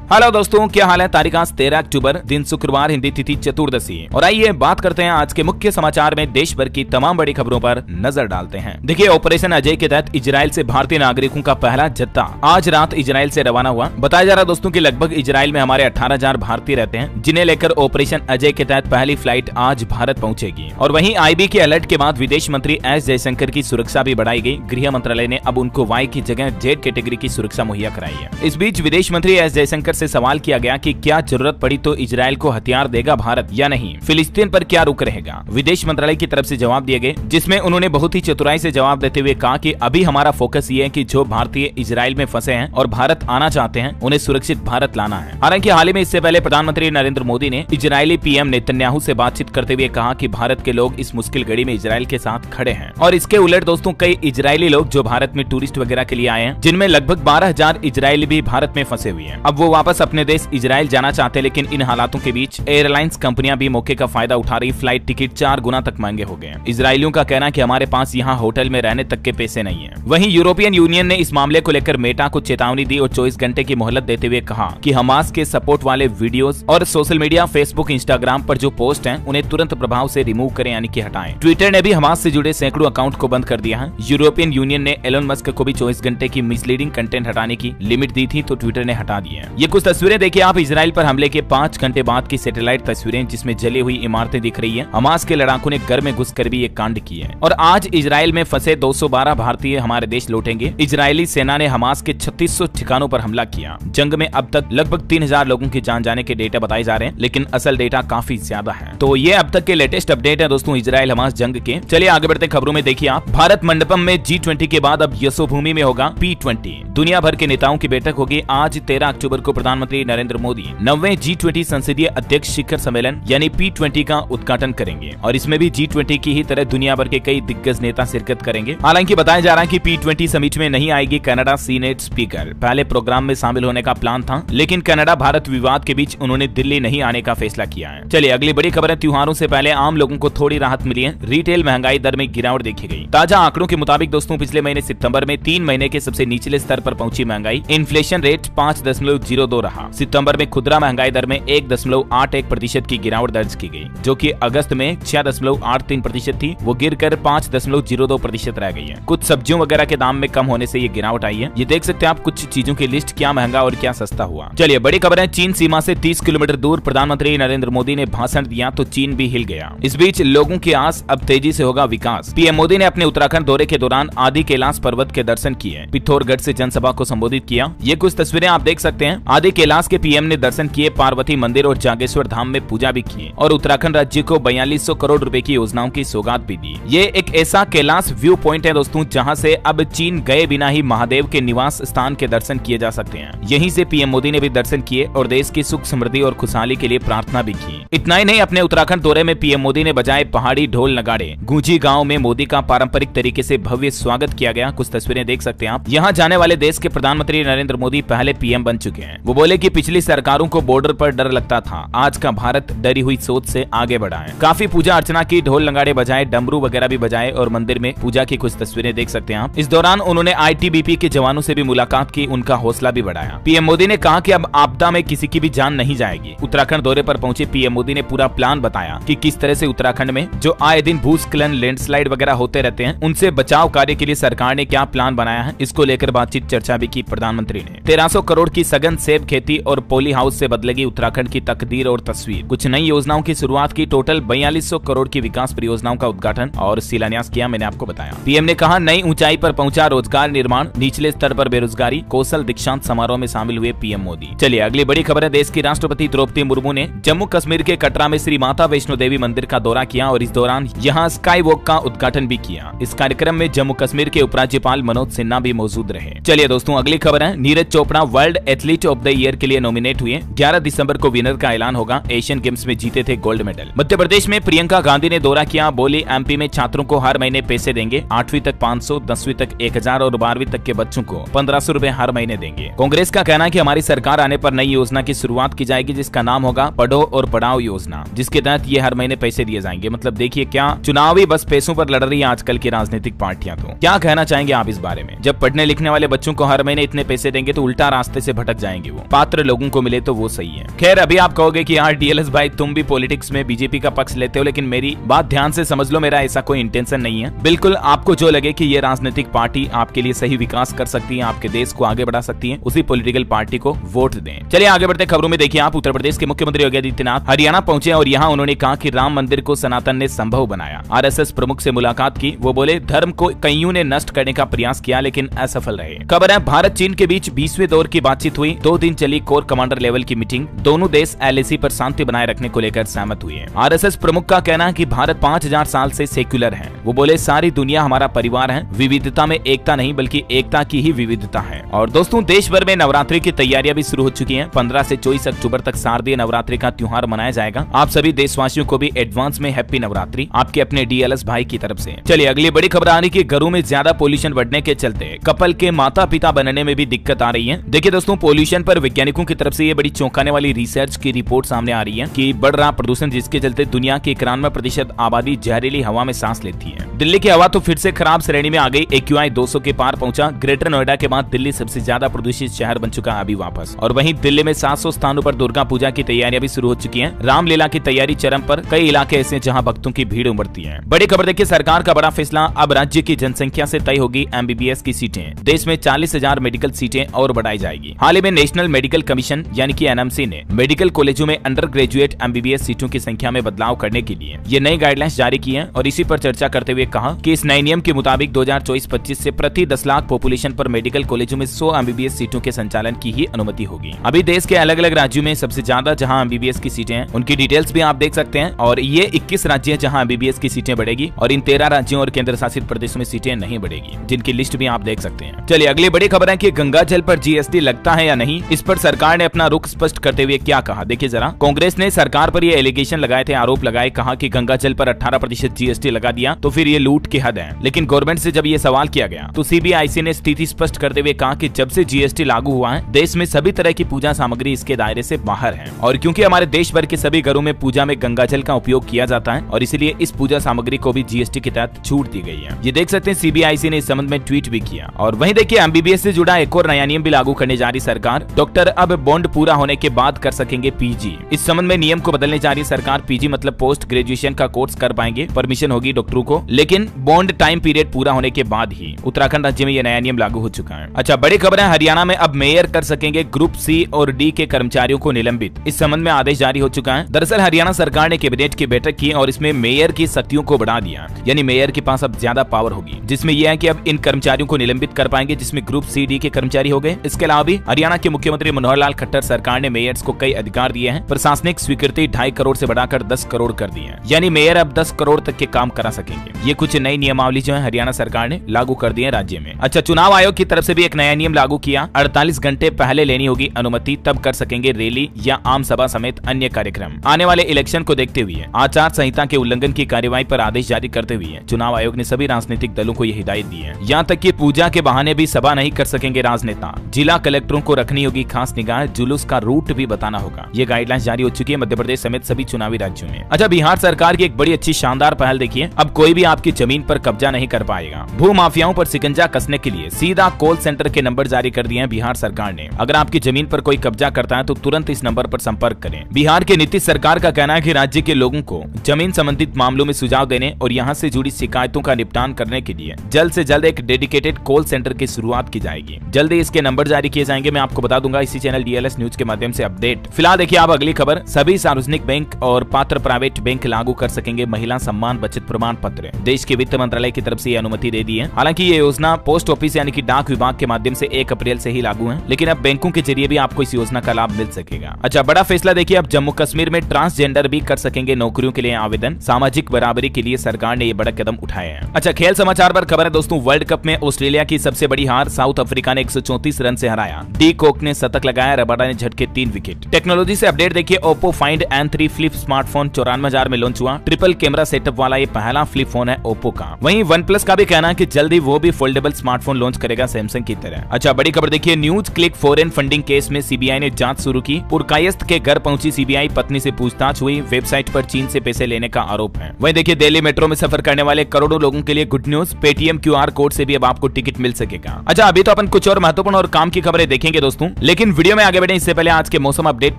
Hello दोस्तों, क्या हाल है। तारीख आज 13 अक्टूबर, दिन शुक्रवार, हिंदी तिथि चतुर्दशी। और आइए बात करते हैं आज के मुख्य समाचार में देश भर की तमाम बड़ी खबरों पर नजर डालते हैं। देखिए, ऑपरेशन अजय के तहत इजराइल से भारतीय नागरिकों का पहला जत्था आज रात इजराइल से रवाना हुआ। बताया जा रहा है दोस्तों कि लगभग इजराइल में हमारे 18,000 भारतीय रहते हैं, जिन्हें लेकर ऑपरेशन अजय के तहत पहली फ्लाइट आज भारत पहुंचेगी। और वहीं आईबी के अलर्ट के बाद विदेश मंत्री एस जयशंकर की सुरक्षा भी बढ़ाई गई। गृह मंत्रालय ने अब उनको वाई की जगह जेड कैटेगरी की सुरक्षा मुहैया कराई है। इस बीच विदेश मंत्री एस जयशंकर से सवाल किया गया कि क्या जरूरत पड़ी तो इजराइल को हथियार देगा भारत या नहीं, फिलिस्तीन पर क्या रुख रहेगा। विदेश मंत्रालय की तरफ से जवाब दिए गए, जिसमें उन्होंने बहुत ही चतुराई से जवाब देते हुए कहा कि अभी हमारा फोकस ये है कि जो भारतीय इजराइल में फंसे हैं और भारत आना चाहते हैं, उन्हें सुरक्षित भारत लाना है। हालांकि हाल ही में इससे पहले प्रधानमंत्री नरेंद्र मोदी ने इजरायली पीएम नेतन्याहू से बातचीत करते हुए कहा कि भारत के लोग इस मुश्किल घड़ी में इजराइल के साथ खड़े हैं। और इसके उलट दोस्तों, कई इजरायली लोग जो भारत में टूरिस्ट वगैरह के लिए आए हैं, जिनमें लगभग 12,000 इजरायली भी भारत में फंसे हुए हैं। अब वो वापस अपने देश इजराइल जाना चाहते हैं, लेकिन इन हालातों के बीच एयरलाइंस कंपनियां भी मौके का फायदा उठा रही। फ्लाइट टिकट 4 गुना तक महंगे हो गए। इजरायलियों का कहना है कि हमारे पास यहाँ होटल में रहने तक के पैसे नहीं है। वहीं यूरोपियन यूनियन ने इस मामले को लेकर मेटा को चेतावनी दी और 24 घंटे की मोहलत देते हुए कहा कि हमास के सपोर्ट वाले वीडियोस और सोशल मीडिया फेसबुक इंस्टाग्राम पर जो पोस्ट हैं, उन्हें तुरंत प्रभाव से रिमूव करें, यानी कि हटाएं। ट्विटर ने भी हमास से जुड़े सैकड़ों अकाउंट को बंद कर दिया है। यूरोपियन यूनियन ने एलोन मस्क को भी 24 घंटे की मिसलीडिंग कंटेंट हटाने की लिमिट दी थी, तो ट्विटर ने हटा दी है। ये कुछ तस्वीरें देखिए आप इजराइल पर हमले के 5 घंटे बाद की सैटेलाइट तस्वीरें, जिसमें जली हुई इमारतें दिख रही है। हमास के लड़ाकों ने घर में घुसकर भी ये कांड किए हैं। और आज इजराइल में फंसे 212 भारतीय हमारे देश लौटेंगे। इजरायली सेना ने हमास के 3600 ठिकानों पर हमला किया। जंग में अब तक लगभग 3000 लोगों की जान जाने के डेटा बताए जा रहे हैं, लेकिन असल डेटा काफी ज्यादा है। तो ये अब तक के लेटेस्ट अपडेट है दोस्तों इजराइल हमास जंग के। चलिए आगे बढ़ते खबरों में। देखिए आप, भारत मंडपम में G20 के बाद अब यशोभूमि में होगा P20। दुनिया भर के नेताओं की बैठक होगी। आज 13 अक्टूबर को प्रधानमंत्री नरेंद्र मोदी 9वें G20 संसदीय अध्यक्ष शिखर सम्मेलन यानी P20 का उद्घाटन करेंगे। और इसमें भी G20 की ही तरह दुनिया भर के कई दिग्गज नेता शिरकत करेंगे। हालांकि बताया जा रहा है कि P20 समिट में नहीं आएगी कनाडा सीनेट स्पीकर। पहले प्रोग्राम में शामिल होने का प्लान था, लेकिन कनाडा भारत विवाद के बीच उन्होंने दिल्ली नहीं आने का फैसला किया है। चलिए अगली बड़ी खबर है। त्योहारों से पहले आम लोगों को थोड़ी राहत मिली है। रिटेल महंगाई दर में गिरावट देखी गई। ताजा आंकड़ों के मुताबिक दोस्तों, पिछले महीने सितंबर में 3 महीने के सबसे निचले स्तर पर पहुंची महंगाई। इन्फ्लेशन रेट 5.02 रहा। सितंबर में खुदरा महंगाई दर में 1.81% की गिरावट दर्ज की गई, जो कि अगस्त में 6.83% थी। वो गिरकर 5.02% रह गई है। कुछ सब्जियों वगैरह के दाम में कम होने से ये गिरावट आई है। ये देख सकते हैं आप कुछ चीजों की लिस्ट, क्या महंगा और क्या सस्ता हुआ। चलिए बड़ी खबर है। चीन सीमा से 30 किलोमीटर दूर प्रधानमंत्री नरेंद्र मोदी ने भाषण दिया तो चीन भी हिल गया। इस बीच लोगों की आस, अब तेजी से होगा विकास। पीएम मोदी ने अपने उत्तराखंड दौरे के दौरान आदि कैलाश पर्वत के दर्शन किए। पिथौरगढ़ से जनसभा को संबोधित किया। ये कुछ तस्वीरें आप देख सकते हैं। आदि कैलाश के पीएम ने दर्शन किए, पार्वती मंदिर और जागेश्वर धाम में पूजा भी की और उत्तराखंड राज्य को 4200 करोड़ रुपए की योजनाओं की सौगात भी दी। ये एक ऐसा कैलाश व्यू पॉइंट है दोस्तों, जहां से अब चीन गए बिना ही महादेव के निवास स्थान के दर्शन किए जा सकते हैं। यहीं से पीएम मोदी ने भी दर्शन किए और देश की सुख समृद्धि और खुशहाली के लिए प्रार्थना भी की। इतना ही नहीं, अपने उत्तराखंड दौरे में पीएम मोदी ने बजाए पहाड़ी ढोल नगाड़े। गूंजी गांव में मोदी का पारंपरिक तरीके से भव्य स्वागत किया गया। कुछ तस्वीरें देख सकते हैं आप। यहाँ जाने वाले देश के प्रधानमंत्री नरेंद्र मोदी पहले पीएम बन चुके हैं। वो बोले कि पिछली सरकारों को बॉर्डर पर डर लगता था, आज का भारत डरी हुई सोच से आगे बढ़ा है। काफी पूजा अर्चना की, ढोल नगाड़े बजाए, डमरू वगैरह भी बजाए और मंदिर में पूजा की कुछ तस्वीरें देख सकते हैं आप। इस दौरान उन्होंने ITBP के जवानों से भी मुलाकात की, उनका हौसला भी बढ़ाया। पीएम मोदी ने कहा कि अब आपदा में किसी की भी जान नहीं जाएगी। उत्तराखंड दौरे पर पहुंचे पीएम मोदी ने पूरा प्लान बताया कि किस तरह से उत्तराखंड में जो आए दिन भूस्खलन, लैंडस्लाइड वगैरह होते रहते हैं, उनसे बचाव कार्य के लिए सरकार ने क्या प्लान बनाया है। इसको लेकर बातचीत चर्चा भी की प्रधानमंत्री ने। 1300 करोड़ की सघन सेब खेती और पॉली हाउस से बदलेगी उत्तराखंड की तकदीर और तस्वीर। कुछ नई योजनाओं की शुरुआत की। टोटल 4200 करोड़ की विकास परियोजनाओं का उद्घाटन और शिलान्यास किया, मैंने आपको बताया। पीएम ने कहा नई ऊंचाई पर पहुंचा रोजगार निर्माण, निचले स्तर पर बेरोजगारी। कौशल दीक्षांत समारोह में शामिल हुए पीएम मोदी। चलिए अगली बड़ी खबर है। देश की राष्ट्रपति द्रौपदी मुर्मू ने जम्मू कश्मीर के कटरा में श्री माता वैष्णो देवी मंदिर का दौरा किया और इस दौरान यहाँ स्काई वॉक का उद्घाटन भी किया। इस कार्यक्रम में जम्मू कश्मीर के उपराज्यपाल मनोज सिन्हा भी मौजूद रहे। चलिए दोस्तों अगली खबर है। Neeraj Chopra world athlete of the year के लिए नॉमिनेट हुए। 11 दिसंबर को विनर का ऐलान होगा। एशियन गेम्स में जीते थे गोल्ड मेडल। मध्य प्रदेश में प्रियंका गांधी ने दौरा किया। बोली MP में छात्रों को हर महीने पैसे देंगे। 8वीं तक 500, 10वीं तक 1000 और 12वीं तक के बच्चों को 1500 रुपए हर महीने देंगे। कांग्रेस का कहना है कि हमारी सरकार आने पर नई योजना की शुरुआत की जाएगी, जिसका नाम होगा पढ़ो और पढ़ाओ योजना, जिसके तहत ये हर महीने पैसे दिए जाएंगे। मतलब देखिए क्या चुनावी बस पैसों पर लड़ रही है आजकल की राजनीतिक पार्टियां। क्या कहना चाहेंगे आप इस बारे में? जब पढ़ने लिखने वाले बच्चों को हर महीने इतने पैसे देंगे तो उल्टा रास्ते से भटक जाएंगे वो पात्र लोगों को मिले तो वो सही है। खैर अभी आप कहोगे कि यार डीएलएस भाई तुम भी पॉलिटिक्स में बीजेपी का पक्ष लेते हो, लेकिन मेरी बात ध्यान से समझ लो, मेरा ऐसा कोई इंटेंशन नहीं है। बिल्कुल आपको जो लगे कि ये राजनीतिक पार्टी आपके लिए सही विकास कर सकती है, आपके देश को आगे बढ़ा सकती है, उसी पॉलिटिकल पार्टी को वोट दें। चलिए आगे बढ़ते खबरों में। देखिए आप उत्तर प्रदेश के मुख्यमंत्री योगी आदित्यनाथ हरियाणा पहुंचे और यहाँ उन्होंने कहा कि राम मंदिर को सनातन ने संभव बनाया। आरएसएस प्रमुख से मुलाकात की। वो बोले धर्म को कईयों ने नष्ट करने का प्रयास किया लेकिन असफल रहे। खबर है भारत चीन के बीच 20वें दौर की बातचीत हुई। 2 दिन चली कोर कमांडर लेवल की मीटिंग। दोनों देश एलएसी पर शांति बनाए रखने को लेकर सहमत हुए हैं। आरएसएस प्रमुख का कहना है कि भारत 5000 साल से सेक्युलर है। वो बोले सारी दुनिया हमारा परिवार है, विविधता में एकता नहीं बल्कि एकता की ही विविधता है। और दोस्तों देश भर में नवरात्रि की तैयारियां भी शुरू हो चुकी हैं। 15 से 24 अक्टूबर तक शारदीय नवरात्रि का त्योहार मनाया जाएगा। आप सभी देशवासियों को भी एडवांस में हैप्पी नवरात्रि आपके अपने डीएलएस भाई की तरफ से। चलिए अगली बड़ी खबर आ रही है कि घरों में ज्यादा पोल्यूशन बढ़ने के चलते कपल के माता पिता बनने में भी दिक्कत आ रही है। देखिए दोस्तों पोल्यूशन पर वैज्ञानिकों की तरफ से ये बड़ी चौंकाने वाली रिसर्च की रिपोर्ट सामने आ रही है कि बढ़ रहा प्रदूषण जिसके चलते दुनिया की 91% आबादी जहरीली हवा में सांस लेती है। दिल्ली की हवा तो फिर से खराब श्रेणी में आ गई। AQI 200 के पार पहुंचा। ग्रेटर नोएडा के बाद दिल्ली सबसे ज्यादा प्रदूषित शहर बन चुका है अभी वापस। और वहीं दिल्ली में 700 स्थानों पर दुर्गा पूजा की तैयारियां भी शुरू हो चुकी हैं। रामलीला की तैयारी चरम पर। कई इलाके ऐसे जहां भक्तों की भीड़ उमड़ती है। बड़ी खबर देखिए सरकार का बड़ा फैसला। अब राज्य की जनसंख्या से तय होगी MBBS की सीटें। देश में 40,000 मेडिकल सीटें और बढ़ाई जाएगी। हाल ही में नेशनल मेडिकल कमीशन यानी कि NMC ने मेडिकल कॉलेजों में अंडर ग्रेजुएट MBBS सीटों की संख्या में बदलाव करने के लिए ये नई गाइडलाइंस जारी की है। और इसी पर चर्चा करते हुए कहा कि इस नए नियम के मुताबिक 2024-25 से प्रति 10 लाख पॉपुलेशन पर मेडिकल कॉलेजों में 100 MBBS सीटों के संचालन की ही अनुमति होगी। अभी देश के अलग अलग राज्यों में सबसे ज्यादा जहां MBBS की सीटें हैं उनकी डिटेल्स भी आप देख सकते हैं। और ये 21 राज्य हैं जहां MBBS की सीटें बढ़ेगी और इन 13 राज्यों और केंद्र शासित प्रदेशों में सीटें नहीं बढ़ेगी, जिनकी लिस्ट भी आप देख सकते हैं। चलिए अगली बड़ी खबर है कि गंगा जल पर GST लगता है या नहीं। इस पर सरकार ने अपना रुख स्पष्ट करते हुए क्या कहा देखिए जरा। कांग्रेस ने सरकार पर ये एलिगेशन लगाए थे, आरोप लगाए, कहा कि गंगा जल पर 18% GST लगा दिया तो फिर ये लूट की हद है। लेकिन गवर्नमेंट से जब ये सवाल किया गया तो CBIC ने स्थिति स्पष्ट करते हुए कहा कि जब से GST लागू हुआ है देश में सभी तरह की पूजा सामग्री इसके दायरे से बाहर है। और क्योंकि हमारे देश भर के सभी घरों में पूजा में गंगा जल का उपयोग किया जाता है और इसलिए इस पूजा सामग्री को भी GST के तहत छूट दी गई है। ये देख सकते हैं CBIC ने इस संबंध में ट्वीट भी किया। और वहीं देखिए MBBS से जुड़ा एक और नया नियम भी लागू करने जा रही सरकार। डॉक्टर अब बॉन्ड पूरा होने के बाद कर सकेंगे PG। इस संबंध में नियम को बदलने जा रही सरकार। PG मतलब पोस्ट ग्रेजुएशन का कोर्स कर पाएंगे, परमिशन होगी डॉक्टरों को, लेकिन बॉन्ड टाइम पीरियड पूरा होने के बाद ही। उत्तराखंड राज्य में यह नया नियम लागू हो चुका है। अच्छा बड़ी खबर है हरियाणा में अब मेयर कर सकेंगे ग्रुप C और D के कर्मचारियों को निलंबित। इस संबंध में आदेश जारी हो चुका है। दरअसल हरियाणा सरकार ने कैबिनेट की बैठक की और इसमें मेयर की शक्तियों को बढ़ा दिया, यानी मेयर के पास अब ज्यादा पावर होगी, जिसमें यह है कि अब इन कर्मचारियों को निलंबित कर पाएंगे जिसमें ग्रुप C D के कर्मचारी हो गए। इसके अलावा भी हरियाणा के मुख्यमंत्री मनोहर लाल खट्टर सरकार ने मेयर्स को कई अधिकार दिए हैं। प्रशासनिक स्वीकृति 2.5 करोड़ से बढ़ाकर 10 करोड़ कर दी है, यानी मेयर अब 10 करोड़ तक के काम करा सकेंगे। ये कुछ नई नियमावली जो है हरियाणा सरकार ने लागू कर दी है राज्य में। अच्छा चुनाव आयोग की तरफ से भी एक नया नियम लागू किया। 48 घंटे पहले लेनी होगी अनुमति, तब कर सकेंगे रैली या आम सभा समेत अन्य कार्यक्रम। आने वाले इलेक्शन को देखते हुए आचार संहिता के उल्लंघन की कार्यवाही पर आदेश जारी करते हुए चुनाव आयोग ने सभी राजनीतिक दलों को यह हिदायत दी है। यहाँ तक कि पूजा के बहाने भी सभा नहीं कर सकेंगे राजनेता। जिला कलेक्टरों को रखनी होगी खास निगाह, जुलूस का रूट भी बताना होगा। ये गाइडलाइंस जारी हो चुकी है मध्य प्रदेश समेत सभी चुनावी राज्यों में। अच्छा बिहार सरकार की एक बड़ी अच्छी शानदार पहल देखिए। अब कोई भी आपकी जमीन पर कब्जा नहीं कर पाएगा। भू माफियाओं पर शिकंजा कसने के लिए सीधा कॉल सेंटर के नंबर जारी कर दिए हैं बिहार सरकार ने। अगर आपकी जमीन पर कोई कब्जा करता है तो तुरंत इस नंबर पर संपर्क करें। बिहार के नीतीश सरकार का कहना है कि राज्य के लोगों को जमीन संबंधित मामलों में सुझाव देने और यहाँ से जुड़ी शिकायतों का निपटान करने के लिए जल्द से जल्द एक डेडिकेटेड कॉल सेंटर की शुरुआत की जाएगी। जल्द ही इसके नंबर जारी किए जाएंगे। मैं आपको बता दूंगा इसी चैनल DLS न्यूज के माध्यम से अपडेट। फिलहाल देखिए आप अगली खबर। सभी सार्वजनिक बैंक और पात्र प्राइवेट बैंक लागू कर सकेंगे महिला सम्मान बचत प्रमाण पत्र। देश के वित्त मंत्रालय की तरफ से ये अनुमति दे दी है। हालांकि ये योजना पोस्ट ऑफिस यानी कि डाक विभाग के माध्यम से 1 अप्रैल से ही लागू है, लेकिन अब बैंकों के जरिए भी आपको इस योजना का लाभ मिल सकेगा। अच्छा बड़ा फैसला देखिए। अब जम्मू कश्मीर में ट्रांसजेंडर भी कर सकेंगे नौकरियों के लिए आवेदन। सामाजिक बराबरी के लिए सरकार ने ये बड़ा कदम उठाया है। अच्छा खेल समाचार पर खबर है दोस्तों। वर्ल्ड कप में ऑस्ट्रेलिया की सबसे बड़ी हार। साउथ अफ्रीका ने 134 रन से हराया। डी कॉक ने शतक लगाया, रबाडा ने झटके 3 विकेट। टेक्नोलॉजी से अपडेट देखिए। Oppo find N3 flip smartphone 94,000 में लॉन्च हुआ। ट्रिपल कैमरा सेटअप वाला ये पहला फ्लिप फोन है ओप्पो का। वहीं OnePlus का भी कहना है कि जल्दी वो भी फोल्डेबल स्मार्टफोन लॉन्च करेगा सैमसंग की तरह। अच्छा बड़ी खबर देखिए। News click foreign funding case में CBI ने जांच शुरू की। पुरकायस्थ के घर पहुंची CBI, पत्नी से पूछताछ हुई। वेबसाइट पर चीन से पैसे लेने का आरोप है। वहीं देखिए दिल्ली मेट्रो में सफर करने वाले करोड़ों लोगों के लिए good news. Paytm QR code से भी अब आपको टिकट मिल सकेगा। अच्छा अभी तो अपन कुछ और महत्वपूर्ण और काम की खबरें देखेंगे दोस्तों, लेकिन वीडियो में आगे बढ़े इससे पहले आज के मौसम अपडेट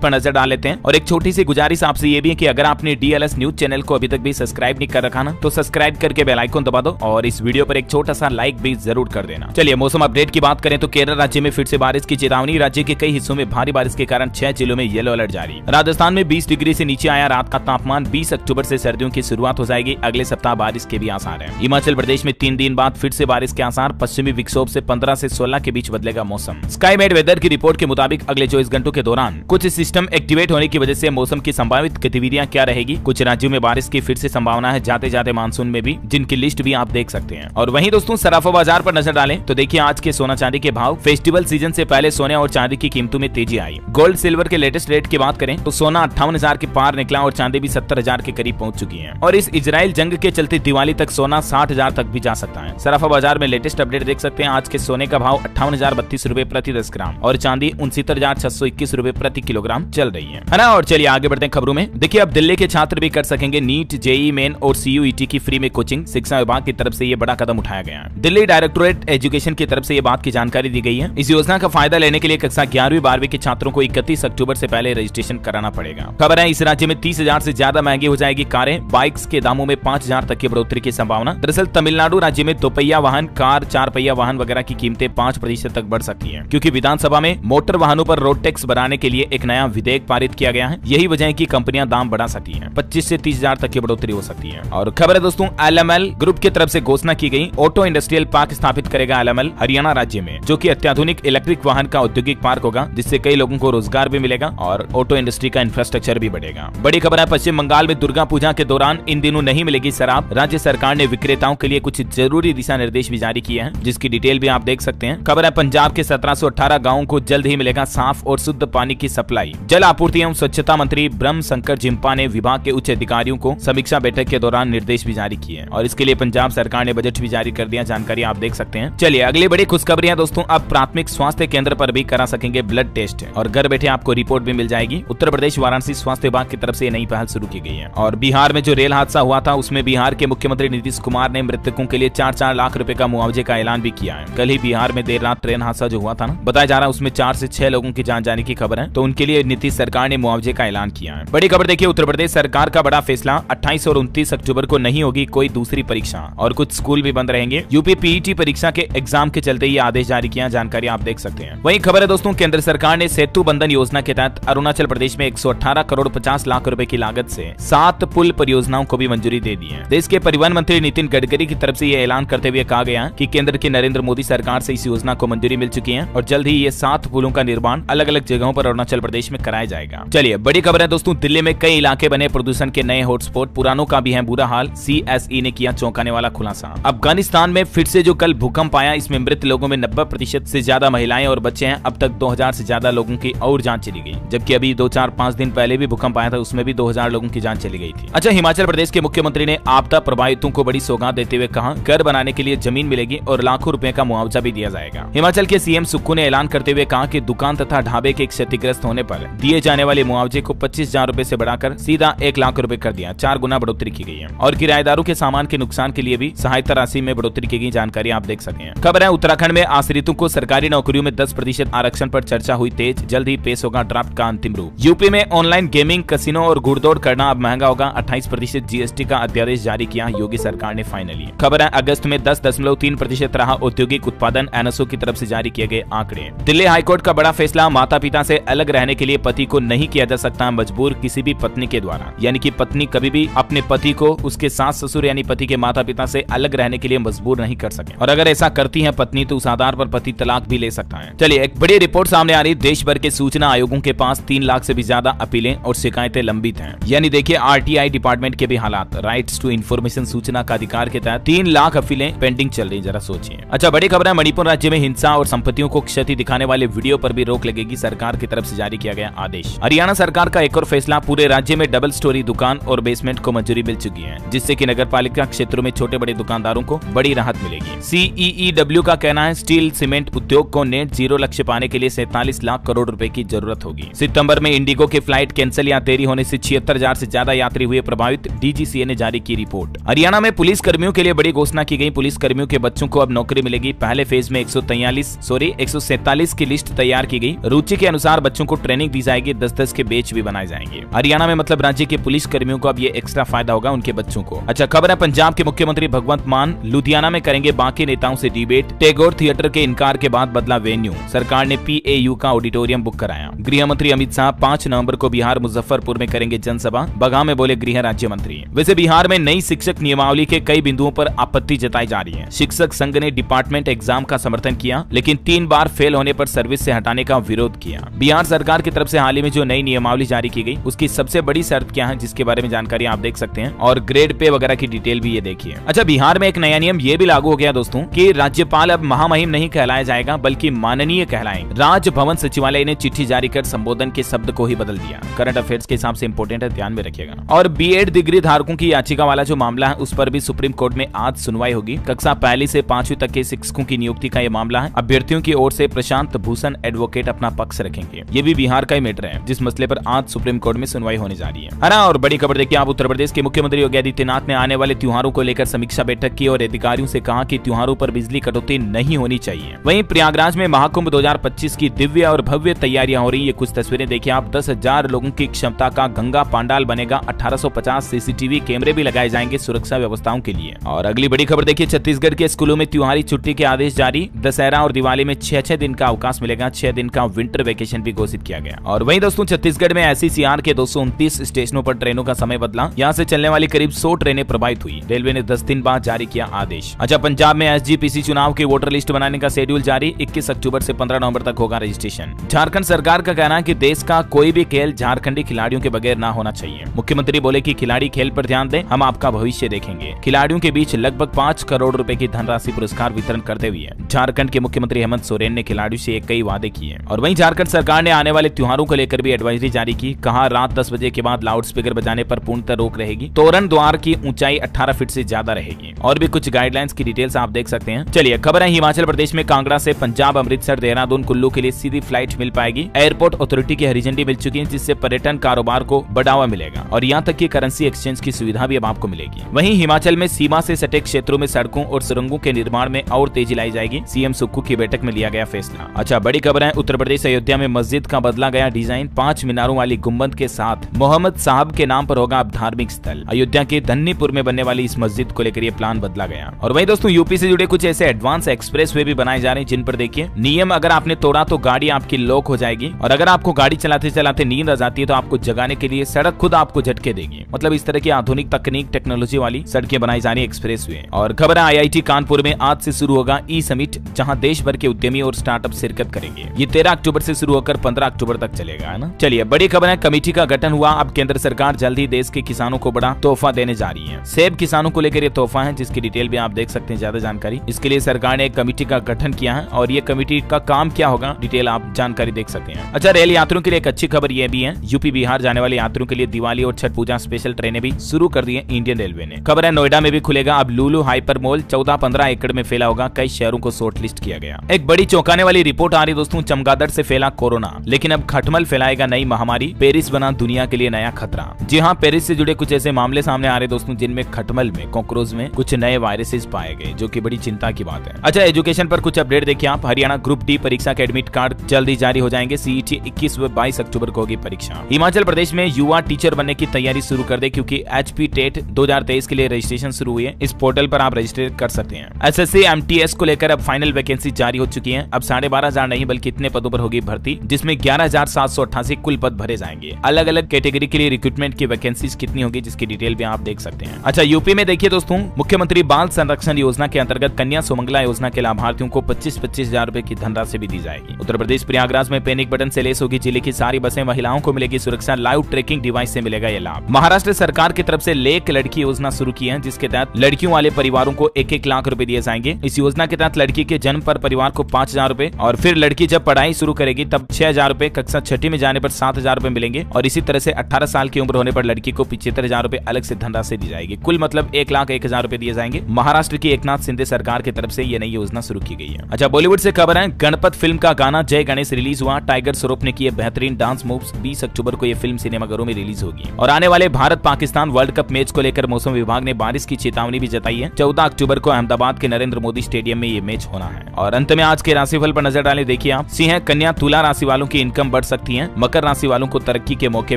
पर नजर डाल लेते हैं और एक छोटी सी गुजारिश आपसे ये भी है कि अगर आपने DLS न्यूज चैनल को अभी तक भी सब्सक्राइब नहीं कर रखा ना तो सब्सक्राइब करके बेल आइकन दबा दो और इस वीडियो पर एक छोटा सा लाइक भी जरूर कर देना। चलिए मौसम अपडेट की बात करें तो केरल राज्य में फिर से बारिश की चेतावनी। राज्य के कई हिस्सों में भारी बारिश के कारण 6 जिलों में येलो अलर्ट जारी। राजस्थान में 20 डिग्री से नीचे आया रात का तापमान। 20 अक्टूबर से सर्दियों की शुरुआत हो जाएगी। अगले सप्ताह बारिश के भी आसार है। हिमाचल प्रदेश में 3 दिन बाद फिर से बारिश के आसार। पश्चिमी विक्षोभ से 15 से 16 के बीच बदलेगा मौसम। स्काईमेट वेदर की रिपोर्ट के मुताबिक अगले 24 घंटों के दौरान कुछ सिस्टम एक्टिवेट होने की वजह से मौसम की संभावित गतिविधियां क्या रहेगी। कुछ राज्यों में बारिश की फिर से संभावना है, जाते जाते मानसून में भी, जिनकी लिस्ट भी आप देख सकते हैं। और वहीं दोस्तों सराफा बाजार पर नजर डालें तो देखिए आज के सोना चांदी के भाव। फेस्टिवल सीजन से पहले सोने और चांदी की कीमतों में तेजी आई। गोल्ड सिल्वर के लेटेस्ट रेट की बात करें तो सोना 58,000 के पार निकला और चांदी भी 70,000 के करीब पहुंच चुकी है। और इस इजराइल जंग के चलते दिवाली तक सोना 60,000 तक भी जा सकता है। सराफा बाजार में लेटेस्ट अपडेट देख सकते हैं। आज के सोने का भाव 58,032 रुपए प्रति 10 ग्राम और चांदी 69,621 रुपए प्रति किलोग्राम चल रही है ना। और चलिए आगे बढ़ते हैं खबरों में। देखिए अब दिल्ली के छात्र भी कर सकेंगे नीट, जेईई मेन और CUET की फ्री में कोचिंग। शिक्षा विभाग की तरफ से ये बड़ा कदम उठाया गया है। दिल्ली डायरेक्टोरेट एजुकेशन की तरफ से ये बात की जानकारी दी गई है। इस योजना का फायदा लेने के लिए कक्षा 11वीं 12वीं के छात्रों को 31 अक्टूबर से पहले रजिस्ट्रेशन कराना पड़ेगा। खबर है इस राज्य में 30,000 से ज्यादा महंगी हो जाएगी कारें। बाइक्स के दामों में 5,000 तक की बढ़ोतरी की संभावना। दरअसल तमिलनाडु राज्य में 2 पहिया वाहन, कार, 4 पहिया वाहन वगैरह की कीमतें 5% तक बढ़ सकती है, क्योंकि विधानसभा में मोटर वाहनों पर रोड टैक्स बढ़ाने के लिए एक नया विधेयक पारित किया गया है। यही वजह है कि कंपनियां दाम बढ़ा सकती हैं। 25 से 30,000 तक की बढ़ोतरी हो सकती है। और खबर है दोस्तों LML ग्रुप की तरफ से घोषणा की गई। ऑटो इंडस्ट्रियल पार्क स्थापित करेगा LML हरियाणा राज्य में, जो कि अत्याधुनिक इलेक्ट्रिक वाहन का औद्योगिक पार्क होगा, जिससे कई लोगों को रोजगार भी मिलेगा और ऑटो इंडस्ट्री का इंफ्रास्ट्रक्चर भी बढ़ेगा। बड़ी खबर है पश्चिम बंगाल में दुर्गा पूजा के दौरान इन दिनों नहीं मिलेगी शराब। राज्य सरकार ने विक्रेताओं के लिए कुछ जरूरी दिशा निर्देश भी जारी किए हैं, जिसकी डिटेल भी आप देख सकते हैं। खबर है पंजाब के 1718 गाँवों को जल्द ही मिलेगा साफ और शुद्ध पानी की सप्लाई। जल आपूर्ति एवं स्वच्छता मंत्री ब्रह्म शंकर जिम्पा ने विभाग के उच्च अधिकारियों को समीक्षा बैठक के दौरान निर्देश भी जारी किए और इसके लिए पंजाब सरकार ने बजट भी जारी कर दिया। जानकारी आप देख सकते हैं। चलिए अगली बड़ी खुशखबरी है दोस्तों, अब प्राथमिक स्वास्थ्य केंद्र पर भी करा सकेंगे ब्लड टेस्ट और घर बैठे आपको रिपोर्ट भी मिल जाएगी। उत्तर प्रदेश वाराणसी स्वास्थ्य विभाग की तरफ से नई पहल शुरू की गई है। और बिहार में जो रेल हादसा हुआ था उसमें बिहार के मुख्यमंत्री नीतीश कुमार ने मृतकों के लिए 4-4 लाख रुपए का मुआवजे का ऐलान भी किया है। कल ही बिहार में देर रात ट्रेन हादसा जो हुआ था ना, बताया जा रहा है उसमें 4 से 6 लोगों की जान जाने की खबर है, तो उनके लिए नीतीश सरकार ने मुआवजे का ऐलान किया है। बड़ी खबर देखिए उत्तर प्रदेश सरकार का बड़ा फैसला। 28 और 29 अक्टूबर को नहीं होगी कोई दूसरी परीक्षा और कुछ स्कूल भी बंद रहेंगे। यूपी PET परीक्षा के एग्जाम के चलते ये आदेश जारी किया। जानकारी आप देख सकते हैं। वही खबर है दोस्तों केंद्र सरकार ने सेतु बंधन योजना के तहत अरुणाचल प्रदेश में 118 करोड़ 50 लाख रुपए की लागत से 7 पुल परियोजनाओं को भी मंजूरी दे दी है। देश के परिवहन मंत्री नितिन गडकरी की तरफ से ये ऐलान करते हुए कहा गया कि केंद्र की नरेंद्र मोदी सरकार से इस योजना को मंजूरी मिल चुकी है और जल्द ही ये 7 पुलों का निर्माण अलग अलग जगहों पर अरुणाचल प्रदेश में कराया जाएगा। चलिए बड़ी खबर है दोस्तों, दिल्ली में कई इलाके बने प्रदूषण के नए हॉटस्पॉट, पुरानों का भी है बुरा हाल। CSE ने किया चौंकाने वाला खुलासा। अफगानिस्तान में फिर से जो कल भूकंप आया, इसमें मृत लोगों में 90% से ज्यादा महिलाएं और बच्चे हैं। अब तक 2000 से ज्यादा लोगों की और जान चली गई, जबकि अभी 2-4-5 दिन पहले भी भूकंप आया था, उसमें भी 2000 लोगों की जान चली गई थी। अच्छा, हिमाचल प्रदेश के मुख्यमंत्री ने आपदा प्रभावितों को बड़ी सौगात देते हुए कहा घर बनाने के लिए जमीन मिलेगी और लाखों रुपए का मुआवजा भी दिया जाएगा। हिमाचल के CM सुक्खू ने ऐलान करते हुए कहा कि दुकान तथा ढाबे के क्षतिग्रस्त होने पर दिए जाने वाले मुआवजे को 25,000 रुपए से बढ़ाकर सीधा 1 लाख रुपए कर दिया। 4 गुना बढ़ोतरी की गई है और किराएदारों के सामान के नुकसान के लिए भी सहायता राशि में बढ़ोतरी की गई। जानकारी आप देख सकते हैं। खबर है उत्तराखंड में आश्रितों को सरकारी नौकरियों में 10% आरक्षण पर चर्चा हुई तेज। जल्द ही पेश होगा ड्राफ्ट का अंतिम रूप। यूपी में ऑनलाइन गेमिंग, कसिनो और घुड़दौड़ करना अब महंगा होगा। 28% GST का अध्यादेश जारी किया योगी सरकार ने फाइनली। खबर है अगस्त में 10.3% रहा औद्योगिक उत्पादन। NSO की तरफ से जारी किए गए आंकड़े। दिल्ली हाईकोर्ट का बड़ा फैसला, माता पिता से अलग रहने के लिए पति को नहीं किया जा सकता मजबूर किसी भी पत्नी के द्वारा। यानी कि पत्नी कभी भी अपने पति को उसके सास ससुर यानी पति के माता पिता से अलग रहने के लिए मजबूर नहीं कर सके, और अगर ऐसा करती है पत्नी तो उस आधार पर पति तलाक भी ले सकता है। चलिए एक बड़ी रिपोर्ट सामने आ रही। देश भर के सूचना आयोगों के पास 3 लाख से भी ज्यादा अपीलें और शिकायतें लंबित हैं। यानी देखिए RTI डिपार्टमेंट के भी हालात। राइट्स टू इन्फॉर्मेशन सूचना का अधिकार के तहत 3 लाख अपीलें पेंडिंग चल रही, जरा सोचिए। अच्छा, बड़ी खबर है मणिपुर राज्य में हिंसा और संपत्तियों को क्षति दिखाने वाले वीडियो पर भी रोक लगेगी। सरकार की तरफ से जारी किया गया आदेश। हरियाणा सरकार का एक और फैसला, पूरे राज्य में डबल स्टोरी दुकान और बेसमेंट को मंजूरी मिल चुकी है, जिससे कि नगर पालिका क्षेत्रों में छोटे बड़े दुकानदारों को बड़ी राहत मिलेगी। CEEW का कहना है स्टील सीमेंट उद्योग को नेट जीरो लक्ष्य पाने के लिए 47 लाख करोड़ रुपए की जरूरत होगी। सितंबर में इंडिगो के फ्लाइट कैंसिल या देरी होने से 76,000 से ज्यादा यात्री हुए प्रभावित। DGCA ने जारी की रिपोर्ट। हरियाणा में पुलिस कर्मियों के लिए बड़ी घोषणा की गई। पुलिस कर्मियों के बच्चों को अब नौकरी मिलेगी। पहले फेज में 147 की लिस्ट तैयार की गई। रुचि के अनुसार बच्चों को ट्रेनिंग दी जाएगी, 10-10 के बैच भी बनाए जाएंगे। हरियाणा में मतलब राज्य के पुलिस कर्मियों को अब ये एक्स्ट्रा फायदा होगा उनके बच्चों को। अच्छा खबर है पंजाब के मुख्यमंत्री भगवंत मान लुधियाना में करेंगे बाकी नेताओं से डिबेट। टैगोर थिएटर के इनकार के बाद बदला वेन्यू, सरकार ने PAU का ऑडिटोरियम बुक कराया। गृह मंत्री अमित शाह 5 नवंबर को बिहार मुजफ्फरपुर में करेंगे जनसभा, बगहा में बोले गृह राज्य मंत्री। वैसे बिहार में नई शिक्षक नियमावली के कई बिंदुओं पर आपत्ति जताई जा रही है। शिक्षक संघ ने डिपार्टमेंट एग्जाम का समर्थन किया, लेकिन 3 बार फेल होने पर सर्विस से हटाने का विरोध किया। बिहार सरकार की तरफ से हाल ही में जो नई नियमावली जारी की गई उसकी सबसे बड़ी शर्त क्या है, जिसके बारे में जानकारी आप देख सकते हैं, और ग्रेड पे वगैरह की डिटेल भी ये देखिए। अच्छा बिहार में एक नया नियम ये भी लागू हो गया दोस्तों कि राज्यपाल अब महामहिम नहीं कहलाया जाएगा बल्कि माननीय कहलाएंगे। राजभवन सचिवालय ने चिट्ठी जारी कर संबोधन के शब्द को ही बदल दिया। करंट अफेयर्स के हिसाब से इंपोर्टेंट है, ध्यान में रखिएगा। और B.Ed डिग्री धारकों की याचिका वाला जो मामला है उस पर भी सुप्रीम कोर्ट में आज सुनवाई होगी। कक्षा 1 से 5वीं तक के शिक्षकों की नियुक्ति का ये मामला है। अभ्यर्थियों की ओर से प्रशांत भूषण एडवोकेट अपना पक्ष रखेंगे। ये भी बिहार का ही मैटर है जिस मसले पर आज सुप्रीम कोर्ट में सुनवाई होने जा रही है। और बड़ी खबर देखिए आप, उत्तर प्रदेश के मुख्यमंत्री योगी आदित्यनाथ ने आने वाले त्योहारों को लेकर समीक्षा बैठक की और अधिकारियों से कहा कि त्योहारों पर बिजली कटौती नहीं होनी चाहिए। वहीं प्रयागराज में महाकुंभ 2025 की दिव्य और भव्य तैयारियां हो रही। ये कुछ तस्वीरें देखिए आप, 10,000 लोगों की क्षमता का गंगा पांडाल बनेगा। 1850 CCTV कैमरे भी लगाए जाएंगे सुरक्षा व्यवस्थाओं के लिए। और अगली बड़ी खबर देखिए, छत्तीसगढ़ के स्कूलों में त्योहारी छुट्टी के आदेश जारी। दशहरा और दिवाली में 6 दिन का अवकाश मिलेगा। 6 दिन का विंटर वेकेशन भी घोषित किया गया। और वहीं दोस्तों छत्तीसगढ़ में SECR के 229 स्टेशनों पर ट्रेनों का समय बदला। यहाँ से चलने वाली करीब 100 ट्रेनें प्रभावित हुई। रेलवे ने 10 दिन बाद जारी किया आदेश। अच्छा पंजाब में SGPC चुनाव की वोटर लिस्ट बनाने का शेड्यूल जारी। 21 अक्टूबर से 15 नवंबर तक होगा रजिस्ट्रेशन। झारखंड सरकार का कहना है कि देश का कोई भी खेल झारखंडी खिलाड़ियों के बगैर ना होना चाहिए। मुख्यमंत्री बोले कि खिलाड़ी खेल पर ध्यान दें, हम आपका भविष्य देखेंगे। खिलाड़ियों के बीच लगभग 5 करोड़ रुपए की धनराशि पुरस्कार वितरण करते हुए झारखंड के मुख्यमंत्री हेमंत सोरेन ने खिलाड़ियों से कई वादे किए। और वहीं झारखंड सरकार ने आने वाले त्योहारों को लेकर भी एडवाइजरी जारी की। कहा रात 10 बजे के बाद लाउड स्पीकर बजाने पर पूर्णतः रोक रहेगी। तोरण द्वार की ऊंचाई 18 फीट से ज्यादा रहेगी। और भी कुछ गाइडलाइंस की डिटेल्स आप देख सकते हैं। चलिए खबर है हिमाचल प्रदेश में कांगड़ा से पंजाब, अमृतसर, देहरादून, कुल्लू के लिए सीधी फ्लाइट मिल पाएगी। एयरपोर्ट अथॉरिटी की हरी झंडी मिल चुकी है, जिससे पर्यटन कारोबार को बढ़ावा मिलेगा और यहाँ तक कि करेंसी एक्सचेंज की सुविधा भी अब आपको मिलेगी। वहीं हिमाचल में सीमा से सटे क्षेत्रों में सड़कों और सुरंगों के निर्माण में और तेजी लाई जाएगी। CM सुक्खू की बैठक में लिया गया फैसला। अच्छा बड़ी खबर है, उत्तर प्रदेश अयोध्या में मस्जिद का बदला गया डिजाइन। 5 मीनारों वाली गुम्बद के साथ मोहम्मद साहब के नाम पर होगा अब धार्मिक स्थल। अयोध्या के धन्नीपुर में बनने वाली इस मस्जिद को लेकर ये प्लान बदला गया। और वहीं दोस्तों यूपी से जुड़े कुछ ऐसे एडवांस एक्सप्रेस वे भी बनाए जा रहे हैं जिन पर देखिए नियम अगर आपने तोड़ा तो गाड़ी आपकी लॉक हो जाएगी, और अगर आपको गाड़ी चलाते चलाते नींद आ जाती है तो आपको जगाने के लिए सड़क खुद आपको झटके देगी। मतलब इस तरह की आधुनिक तकनीक टेक्नोलॉजी वाली सड़कें बनाई जा रही है एक्सप्रेस वे। और खबर है IIT कानपुर में आज से शुरू होगा E-समिट, जहां देश भर के उद्यमी और स्टार्टअप शिरकत करेंगे। ये 13 अक्टूबर से शुरू होकर 15 अक्टूबर तक चलेगा, है ना। चलिए बड़ी खबर है, कमेटी का गठन हुआ। अब केंद्र सरकार जल्द ही देश के किसानों को बड़ा तोहफा देने जा रही है। सेब किसानों को लेकर ये तोहफा है, जिसकी डिटेल भी आप देख सकते हैं। ज्यादा जानकारी इसके लिए सरकार ने एक कमेटी का गठन किया है और ये कमेटी का काम क्या होगा डिटेल आप जानकारी देख सकते हैं। अच्छा रेल यात्रियों के लिए एक अच्छी खबर ये भी है, यूपी बिहार जाने वाले यात्रियों के लिए दिवाली और छठ पूजा स्पेशल ट्रेनें भी शुरू कर दी है इंडियन रेलवे ने। खबर है नोएडा में भी खुलेगा अब लुलु हाइपर मॉल। 14-15 एकड़ में फैला होगा। कई शहरों को शॉर्ट लिस्ट किया गया। एक बड़ी चौंकाने वाली रिपोर्ट आ रही दोस्तों, चमगादड़ से फैला कोरोना, लेकिन अब खटमल फैलाएगा नई महामारी। पेरिस बना दुनिया के लिए नया खतरा। जी हाँ, पेरिस से जुड़े कुछ ऐसे मामले सामने आ रहे दोस्तों जिनमें खटमल में कॉकरोच में कुछ नए वायरसेस पाए गए, जो कि बड़ी चिंता की बात है। अच्छा एजुकेशन पर कुछ अपडेट देखिए आप। हरियाणा ग्रुप डी परीक्षा के एडमिट कार्ड जल्द ही जारी हो जाएंगे। CET 21 व 22 अक्टूबर को होगी परीक्षा। हिमाचल प्रदेश में युवा टीचर बनने की तैयारी शुरू कर दे, क्योंकि HP टेट 2023 के लिए रजिस्ट्रेशन शुरू हुई है। इस पोर्टल पर आप रजिस्टर कर सकते हैं। SSC MTS को लेकर अब फाइनल वैकेंसी जारी हो चुकी है। अब 12,500 नहीं बल्कि इतने पदों पर होगी भर्ती, जिसमें 11,788 कुल पद भरे जाएंगे। अलग अलग कैटेगरी के लिए रिक्रूटमेंट की वैकेंसीज कितनी होगी जिसकी डिटेल भी आप देख सकते हैं। अच्छा यूपी में देखिए दोस्तों, मुख्यमंत्री बाल संरक्षण योजना के अंतर्गत कन्या सुमंगला योजना के लाभार्थियों को 25-25 हजार रूपए की धनराशि भी दी जाएगी। उत्तर प्रदेश प्रयागराज में पैनिक बटन से लेस होगी। जिले की सारी बसें, महिलाओं को मिलेगी सुरक्षा। लाइव ट्रैकिंग डिवाइस से मिलेगा ये लाभ। महाराष्ट्र सरकार की तरफ से लेक लड़की योजना शुरू की है, जिसके तहत लड़कियों वाले परिवारों को 1-1 लाख रुपए दिए जाएंगे। इस योजना के तहत लड़की के जन्म पर परिवार को 5,000 रूपए, और फिर लड़की जब पढ़ाई शुरू करेगी तब 6,000 रूपए, कक्षा 6ठी में जाने पर 7,000 रूपए मिलेंगे, और इसी तरह से 18 साल की उम्र होने पर लड़की को 75,000 रूपए अलग से धनराशि दी जाएगी। कुल मतलब 1,01,000 रूपए दिए जाएंगे। महाराष्ट्र की एकनाथ शिंदे सरकार की तरफ से ये नई योजना शुरू की गई है। अच्छा बॉलीवुड से खबर है, गणपत फिल्म का गाना जय गणेश रिलीज हुआ। टाइगर श्रॉफ ने किए बेहतरीन डांस मूव्स। 20 अक्टूबर को ये फिल्म सिनेमाघरों में रिलीज होगी। और आने वाले Bharat Pakistan world cup match को लेकर मौसम विभाग ने बारिश की चेतावनी भी जताई है। 14 अक्टूबर को अहमदाबाद के नरेंद्र मोदी स्टेडियम में ये मैच होना है। और अंत में आज के राशिफल पर नजर डालें। देखिए रखिए आप। सिंह कन्या तुला राशि वालों की इनकम बढ़ सकती है। मकर राशि वालों को तरक्की के मौके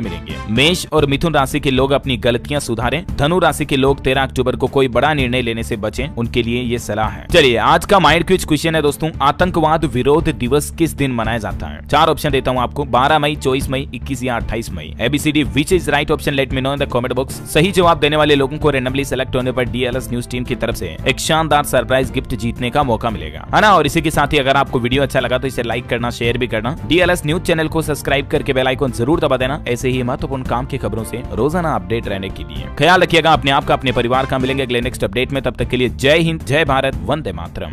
मिलेंगे। मेष और मिथुन राशि के लोग अपनी गलतियां सुधारें। धनु राशि के लोग 13 अक्टूबर को कोई बड़ा निर्णय लेने से बचें, उनके लिए ये सलाह है। चलिए आज का माइंड क्विज क्वेश्चन है दोस्तों, आतंकवाद विरोध दिवस किस दिन मनाया जाता है? 4 ऑप्शन देता हूँ आपको, 12 मई, 24 मई, 21 या 28 मई। ABCD which is right option, let me know in the comment box. सही जवाब देने वाले लोगों को रेंडमली सेलेक्ट होने पर DLS न्यूज टीम की तरफ से एक शानदार सरप्राइज गिफ्ट जीतने का मौका मिलेगा, है ना। और इसी के साथ ही अगर आपको वीडियो अच्छा लगा तो इसे लाइक करना, शेयर भी करना। DLS न्यूज चैनल को सब्सक्राइब करके बेल आइकन जरूर दबा देना, ऐसे ही महत्वपूर्ण काम की खबरों से रोजाना अपडेट रहने के लिए। ख्याल रखिएगा अपने आप का, अपने परिवार का। मिलेंगे अगले नेक्स्ट अपडेट में, तब तक के लिए जय हिंद, जय भारत, वंदे मातरम।